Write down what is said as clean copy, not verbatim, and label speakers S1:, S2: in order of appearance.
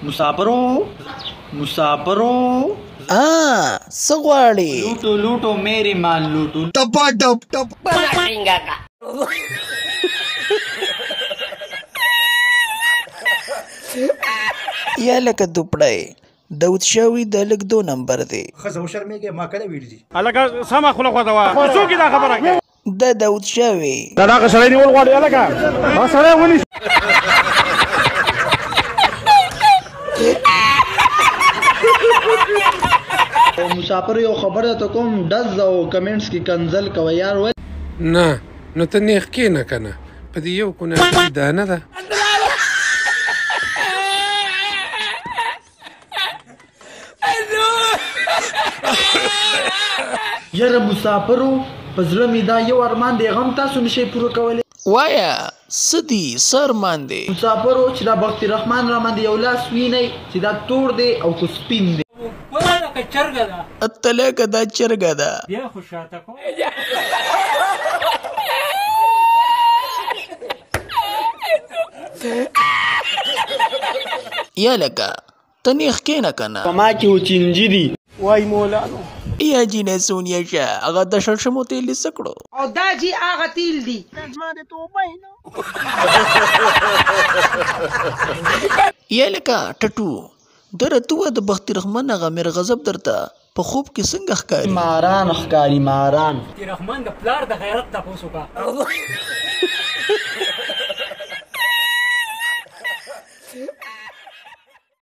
S1: مسافرو
S2: سغواړي
S1: لوټو لوټو میری مال لوټو
S3: ټپا ټپ ټپ
S2: یا لکه دوپړی داود شاوي د لږ 2 نمبر دی
S3: خزه شرمېږي ما کله ویل دي
S4: الګه سما خلق ودا څوک دا خبره
S2: د داود شاوي
S4: دا سړی نیول غواړي الګه ما سړی ونی
S1: مسافر یو خبره ته کوم ډز او کمنټس کې کنزل کوي یار ول
S5: نه نو ته نیخ کېنه کنه په دې یو کونه دانه ده
S1: یاره مسافرو په زړه مې دا یو ارمان دی غم تاسو نشئ پوره کولی
S2: وایا سدي سرمان دی
S1: مسافرو چې دا بخت رحمان را باندې یو لاس وینئ چې دا تور دی او کو سپین دی
S2: اتلکه دا چرګه ده
S4: بیا خو شاته کو
S2: یا لکه ته نیخ کېنه کنه
S1: په ما کې و چینجي دي
S4: وای مولانو
S2: یا جینه سونیا شه هغه د شړشمو تیل یې څه کړو
S6: او دا جی هغه تیل دي
S2: یا لکه ټټو درته د بخت رحمان هغه میر غضب درته په خوب کې څنګه ښکاري
S1: ماران ښکاري ماران
S4: رحمان د پلار د غیرت تاسو کا